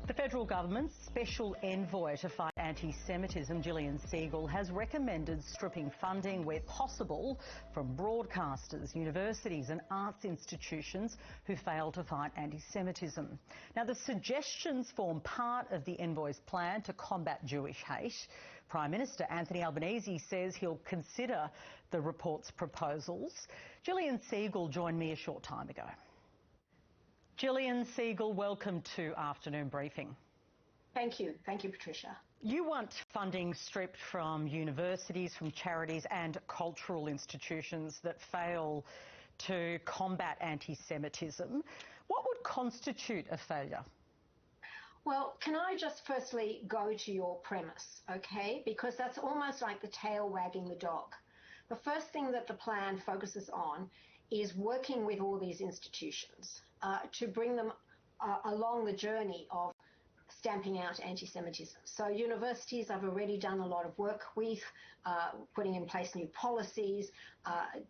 The federal government's special envoy to fight anti-Semitism, Jillian Segal, has recommended stripping funding where possible from broadcasters, universities and arts institutions who fail to fight anti-Semitism. Now, the suggestions form part of the envoy's plan to combat Jewish hate. Prime Minister Anthony Albanese says he'll consider the report's proposals. Jillian Segal joined me a short time ago. Jillian Segal, welcome to Afternoon Briefing. Thank you. Thank you, Patricia. You want funding stripped from universities, from charities and cultural institutions that fail to combat anti-Semitism. What would constitute a failure? Well, can I just firstly go to your premise, okay? Because that's almost like the tail wagging the dog. The first thing that the plan focuses on is working with all these institutions to bring them along the journey of stamping out anti-Semitism. So universities have already done a lot of work with putting in place new policies,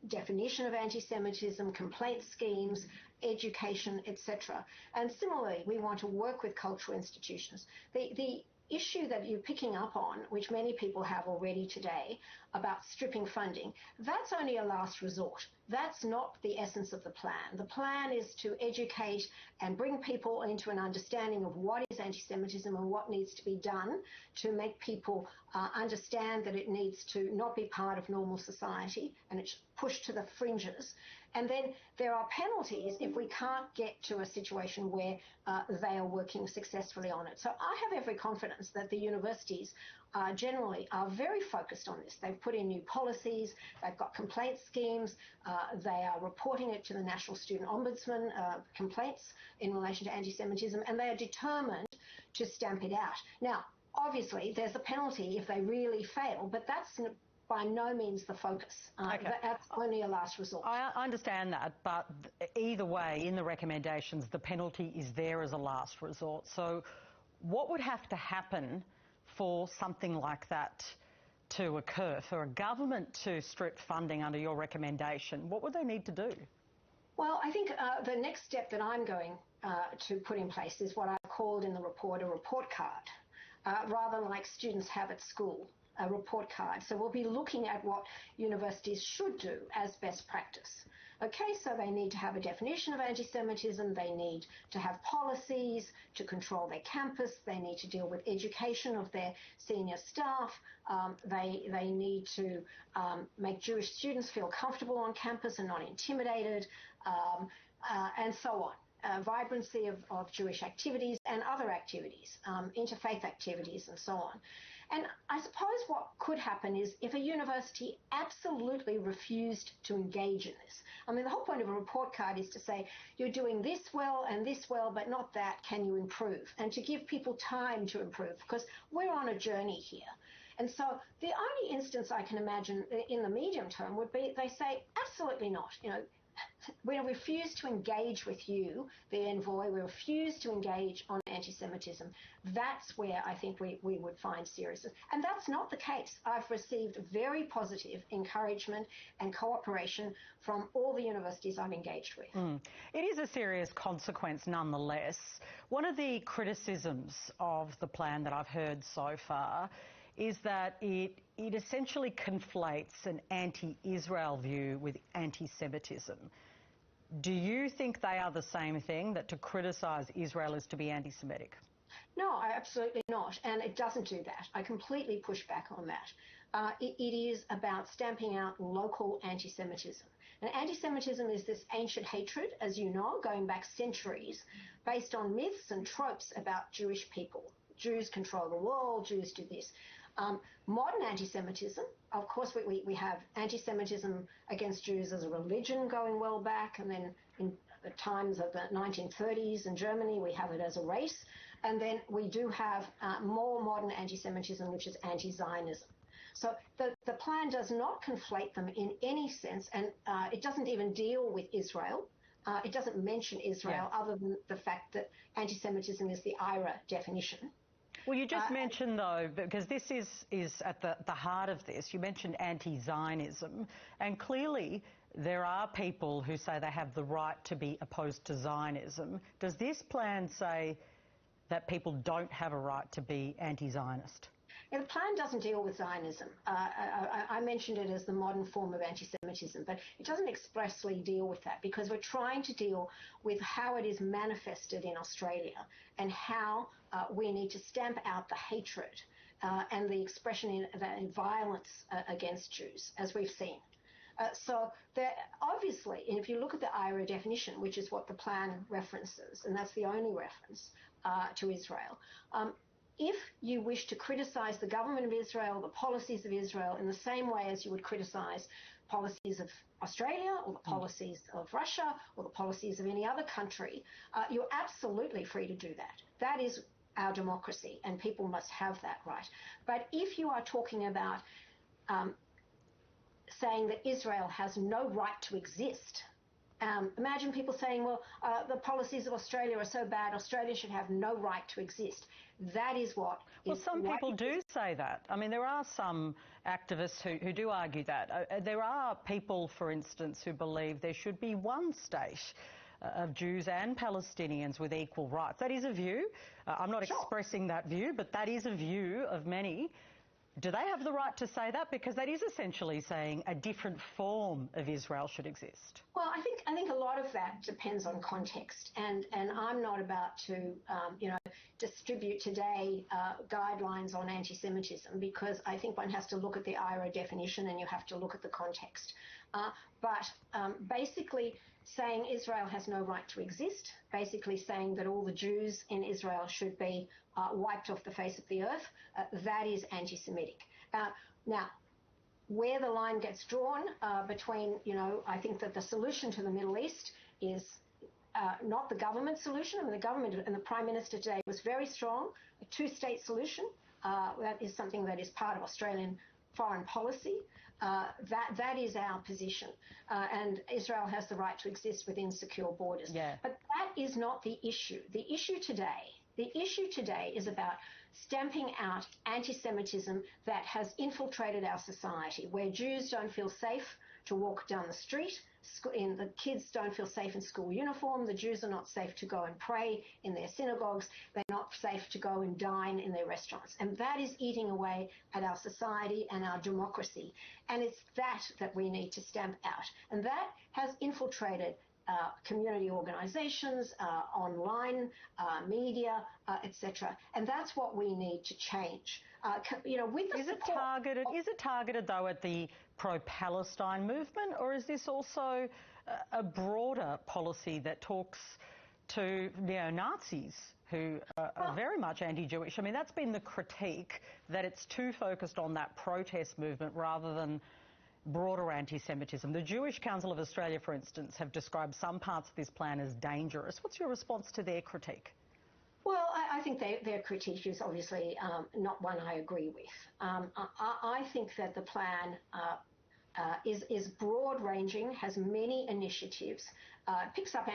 definition of anti-Semitism, complaint schemes, education, etc. And similarly, we want to work with cultural institutions. The issue that you're picking up on, which many people have already today, about stripping funding, that's only a last resort. That's not the essence of the plan. The plan is to educate and bring people into an understanding of what is anti-Semitism and what needs to be done to make people understand that it needs to not be part of normal society and it's pushed to the fringes. And then there are penalties if we can't get to a situation where they are working successfully on it. So I have every confidence that the universities generally are very focused on this. They've put in new policies, they've got complaint schemes, they are reporting it to the National Student Ombudsman, complaints in relation to anti-Semitism, and they are determined to stamp it out. Now, obviously, there's a penalty if they really fail, but that's by no means the focus. Okay. That's only a last resort. I understand that, but either way, in the recommendations, the penalty is there as a last resort. So what would have to happen for something like that to occur, for a government to strip funding under your recommendation? What would they need to do? Well, I think the next step that I'm going to put in place is what I called in the report a report card, rather than like students have at school, a report card. So we'll be looking at what universities should do as best practice. Okay, so they need to have a definition of anti-Semitism, they need to have policies to control their campus, they need to deal with education of their senior staff, they need to make Jewish students feel comfortable on campus and not intimidated, and so on. Vibrancy of Jewish activities and other activities, interfaith activities and so on. And I suppose what could happen is if a university absolutely refused to engage in this. I mean, the whole point of a report card is to say, you're doing this well, but not that, can you improve? And to give people time to improve, because we're on a journey here. And so the only instance I can imagine in the medium term would be they say, absolutely not, we refuse to engage with you, the envoy, we refuse to engage on anti-Semitism. That's where I think we would find seriousness. And that's not the case. I've received very positive encouragement and cooperation from all the universities I've engaged with. It is a serious consequence nonetheless. One of the criticisms of the plan that I've heard so far is that it essentially conflates an anti-Israel view with anti-Semitism. Do you think they are the same thing, that to criticise Israel is to be anti-Semitic? No, absolutely not. And it doesn't do that. I completely push back on that. It is about stamping out local anti-Semitism. And anti-Semitism is this ancient hatred, as you know, going back centuries, based on myths and tropes about Jewish people. Jews control the world, Jews do this. Modern anti-Semitism, of course, we have anti-Semitism against Jews as a religion going well back, and then in the times of the 1930s in Germany, we have it as a race. And then we do have more modern anti-Semitism, which is anti-Zionism. So the plan does not conflate them in any sense, and it doesn't even deal with Israel. It doesn't mention Israel, other than the fact that anti-Semitism is the IRA definition. Well, you just mentioned, though, because this is at the heart of this, you mentioned anti-Zionism, and clearly there are people who say they have the right to be opposed to Zionism. Does this plan say that people don't have a right to be anti-Zionist? Yeah, the plan doesn't deal with Zionism. I mentioned it as the modern form of anti-Semitism, but it doesn't expressly deal with that, because we're trying to deal with how it is manifested in Australia and how we need to stamp out the hatred and the expression in violence against Jews, as we've seen. So there, obviously, and if you look at the IRA definition, which is what the plan references, and that's the only reference to Israel, if you wish to criticise the government of Israel, the policies of Israel, in the same way as you would criticise policies of Australia or the policies of Russia or the policies of any other country, you're absolutely free to do that. That is our democracy, and people must have that right. But if you are talking about saying that Israel has no right to exist, imagine people saying, well, the policies of Australia are so bad, Australia should have no right to exist. That is what... Well, some people do say that. I mean, there are some activists who do argue that. There are people, for instance, who believe there should be one state of Jews and Palestinians with equal rights. That is a view. I'm not expressing that view, but that is a view of many. Do they have the right to say that? Because that is essentially saying a different form of Israel should exist. Well, I think a lot of that depends on context, and I'm not about to distribute today guidelines on anti-Semitism, because I think one has to look at the IRA definition and you have to look at the context. But basically saying Israel has no right to exist, basically saying that all the Jews in Israel should be wiped off the face of the earth, that is anti-Semitic. Now, where the line gets drawn between, I think that the solution to the Middle East is not the government solution. I mean, the government and the Prime Minister today was very strong. A two-state solution, that is something that is part of Australian foreign policy. That is our position. And Israel has the right to exist within secure borders. Yeah. But that is not the issue. The issue today is about stamping out anti-Semitism that has infiltrated our society, where Jews don't feel safe to walk down the street, the kids don't feel safe in school uniform, the Jews are not safe to go and pray in their synagogues, they're not safe to go and dine in their restaurants. And that is eating away at our society and our democracy. And it's that we need to stamp out. And that has infiltrated community organisations, online media, etc. And that's what we need to change. With the Is it targeted though at the pro-Palestine movement, or is this also a broader policy that talks to neo-Nazis who are very much anti-Jewish? I mean, that's been the critique, that it's too focused on that protest movement rather than broader anti-Semitism. The Jewish Council of Australia, for instance, have described some parts of this plan as dangerous. What's your response to their critique? Well, I think their critique is obviously not one I agree with. I think that the plan is broad-ranging, has many initiatives, picks up,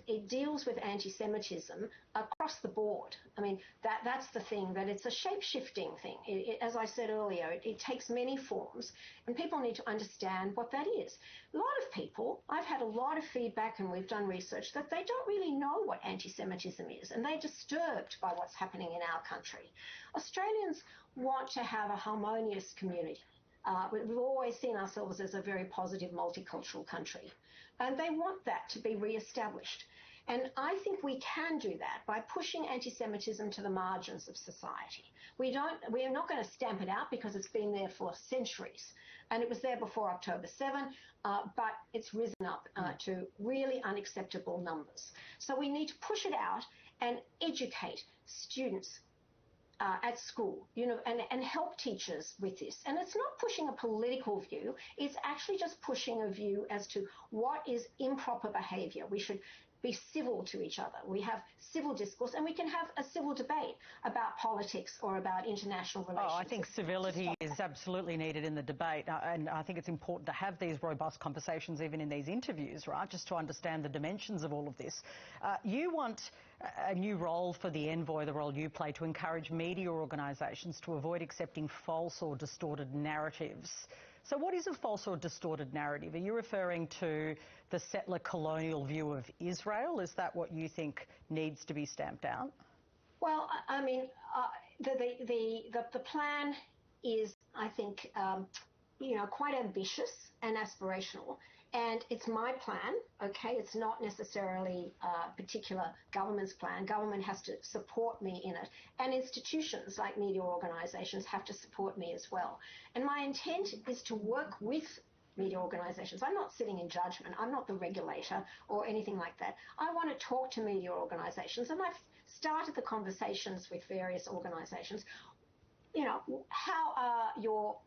it deals with anti-Semitism across the board. I mean, that's the thing, that it's a shape-shifting thing. As I said earlier, it takes many forms, and people need to understand what that is. A lot of people, I've had a lot of feedback, and we've done research, that they don't really know what anti-Semitism is, and they're disturbed by what's happening in our country. Australians want to have a harmonious community. We've always seen ourselves as a very positive multicultural country, and they want that to be re-established. And I think we can do that by pushing anti-Semitism to the margins of society. We are not going to stamp it out, because it's been there for centuries, and it was there before October 7, but it's risen up to really unacceptable numbers. So we need to push it out and educate students at school, and help teachers with this. And it's not pushing a political view, it's actually just pushing a view as to what is improper behaviour. We should be civil to each other. We have civil discourse, and we can have a civil debate about politics or about international relations. Oh, I think civility is absolutely needed in the debate, and I think it's important to have these robust conversations even in these interviews, right, just to understand the dimensions of all of this. You want a new role for the Envoy, the role you play, to encourage media organisations to avoid accepting false or distorted narratives. So what is a false or distorted narrative? Are you referring to the settler colonial view of Israel? Is that what you think needs to be stamped out? Well, I mean, the plan is, I think, quite ambitious and aspirational. And it's my plan, okay? It's not necessarily a particular government's plan. Government has to support me in it. And institutions like media organisations have to support me as well. And my intent is to work with media organisations. I'm not sitting in judgment. I'm not the regulator or anything like that. I want to talk to media organisations, and I've started the conversations with various organisations. How are your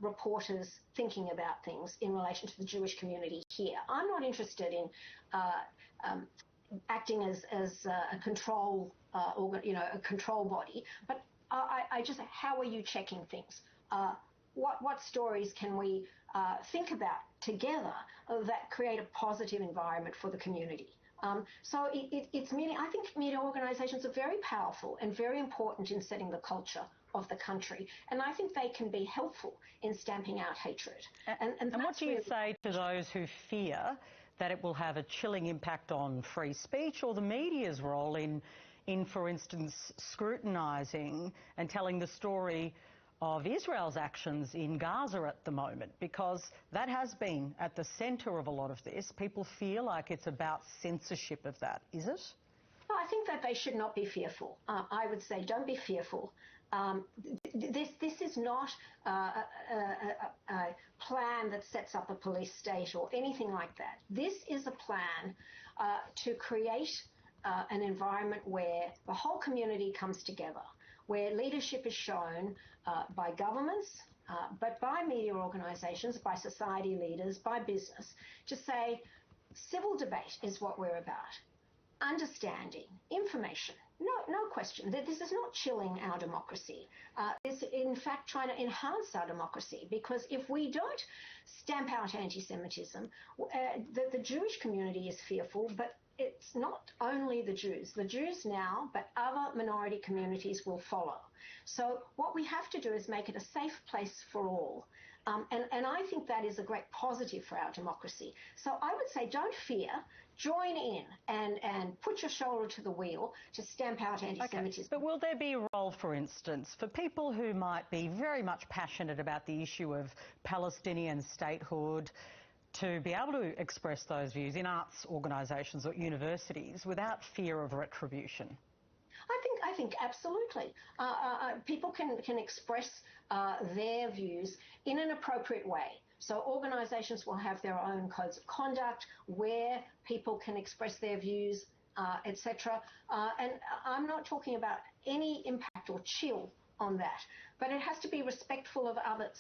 reporters thinking about things in relation to the Jewish community here? I'm not interested in acting as a control, a control body, but I just, how are you checking things? What stories can we think about together that create a positive environment for the community? So it's meaning, I think media organisations are very powerful and very important in setting the culture of the country, and I think they can be helpful in stamping out hatred. And what do you say to those who fear that it will have a chilling impact on free speech or the media's role in for instance, scrutinising and telling the story of Israel's actions in Gaza at the moment, because that has been at the centre of a lot of this? People feel like it's about censorship of that. Is it? Well, I think that they should not be fearful. I would say don't be fearful. This is not a plan that sets up a police state or anything like that. This is a plan to create an environment where the whole community comes together, where leadership is shown by governments, but by media organisations, by society leaders, by business, to say civil debate is what we're about. Understanding, information, no question. This is not chilling our democracy. It's in fact trying to enhance our democracy, because if we don't stamp out anti-Semitism, the Jewish community is fearful, but it's not only the Jews. The Jews now, but other minority communities will follow. So what we have to do is make it a safe place for all. And I think that is a great positive for our democracy. So I would say don't fear, join in and put your shoulder to the wheel to stamp out anti-Semitism. Okay. But will there be a role, for instance, for people who might be very much passionate about the issue of Palestinian statehood, to be able to express those views in arts organisations or universities without fear of retribution? I think absolutely. People can express their views in an appropriate way. So organisations will have their own codes of conduct where people can express their views, etc. And I'm not talking about any impact or chill on that, but it has to be respectful of others.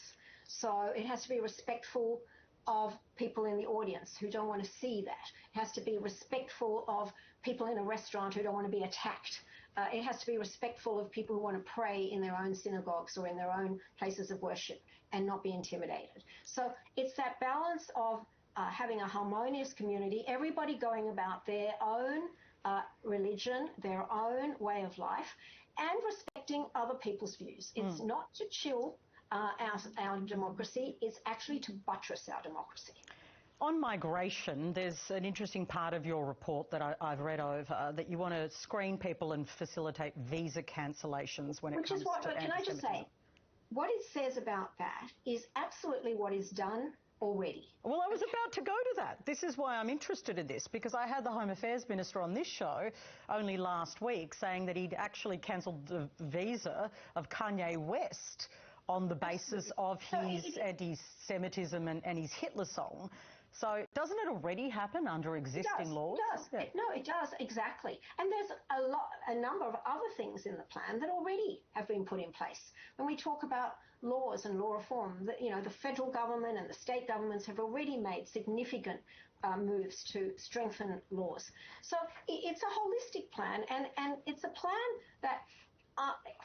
So it has to be respectful of people in the audience who don't want to see that. It has to be respectful of people in a restaurant who don't want to be attacked. It has to be respectful of people who want to pray in their own synagogues or in their own places of worship and not be intimidated. So it's that balance of having a harmonious community, everybody going about their own religion, their own way of life, and respecting other people's views. It's not to chill our democracy, it's actually to buttress our democracy. On migration, there's an interesting part of your report that I've read over, that you want to screen people and facilitate visa cancellations when it comes to anti-Semitism. Can I just say, what it says about that is absolutely what is done already. Well, I was about to go to that. This is why I'm interested in this, because I had the Home Affairs Minister on this show only last week saying that he'd actually cancelled the visa of Kanye West on the basis of his anti-Semitism and his Hitler song. So doesn't it already happen under existing laws? It does. It does, exactly. And there's a number of other things in the plan that already have been put in place. When we talk about laws and law reform, the federal government and the state governments have already made significant moves to strengthen laws. So it's a holistic plan, and it's a plan that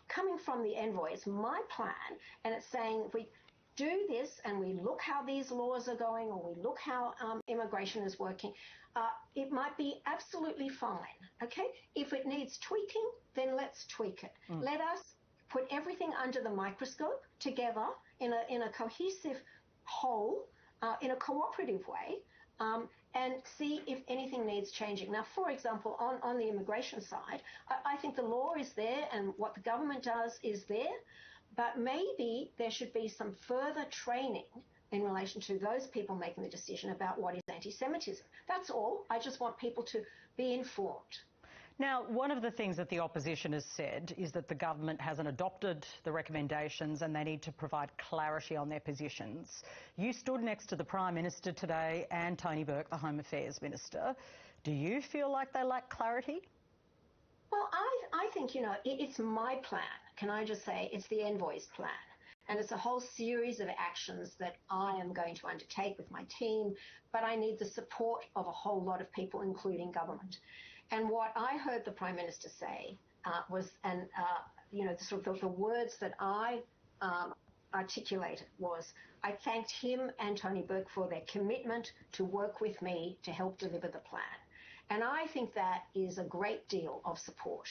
coming from the envoy, it's my plan, and it's saying if we do this and we look how these laws are going, or we look how immigration is working, it might be absolutely fine, okay? If it needs tweaking, then let's tweak it. Let us put everything under the microscope together in a cohesive whole, in a cooperative way, and see if anything needs changing. Now, for example, on the immigration side, I think the law is there and what the government does is there, but maybe there should be some further training in relation to those people making the decision about what is anti-Semitism. That's all. I just want people to be informed. Now, one of the things that the opposition has said is that the government hasn't adopted the recommendations and they need to provide clarity on their positions. You stood next to the Prime Minister today and Tony Burke, the Home Affairs Minister. Do you feel like they lack clarity? Well, I think, you know, it's my plan. Can I just say it's the Envoy's plan? And it's a whole series of actions that I am going to undertake with my team, but I need the support of a whole lot of people, including government. And what I heard the Prime Minister say was, and you know, the words that I articulated was, I thanked him and Tony Burke for their commitment to work with me to help deliver the plan. And I think that is a great deal of support.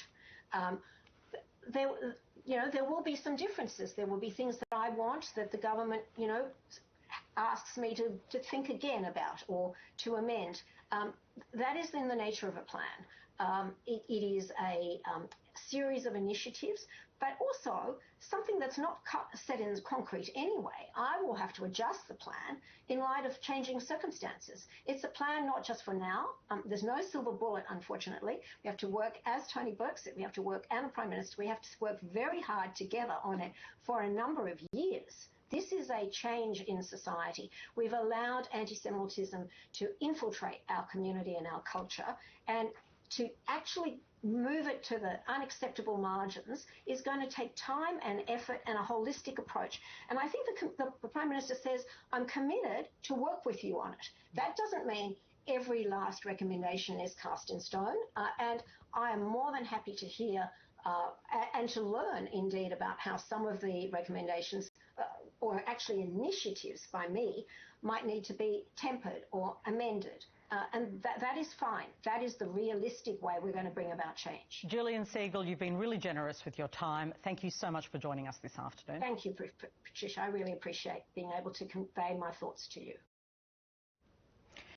There will be some differences. There will be things that I want that the government, you know, asks me to think again about or to amend. That is in the nature of a plan. It is a series of initiatives, but also something that's not set in concrete anyway. I will have to adjust the plan in light of changing circumstances. It's a plan not just for now. There's no silver bullet, unfortunately. We have to work, as Tony Burke said, we have to work, and the Prime Minister, we have to work very hard together on it for a number of years. This is a change in society. We've allowed anti-Semitism to infiltrate our community and our culture, and to actually move it to the unacceptable margins is going to take time and effort and a holistic approach. And I think the Prime Minister says, I'm committed to work with you on it. That doesn't mean every last recommendation is cast in stone, and I am more than happy to hear and to learn, indeed, about how some of the recommendations or actually initiatives by me might need to be tempered or amended. And that is fine. That is the realistic way we're going to bring about change. Jillian Segal, you've been really generous with your time. Thank you so much for joining us this afternoon. Thank you, Patricia. I really appreciate being able to convey my thoughts to you.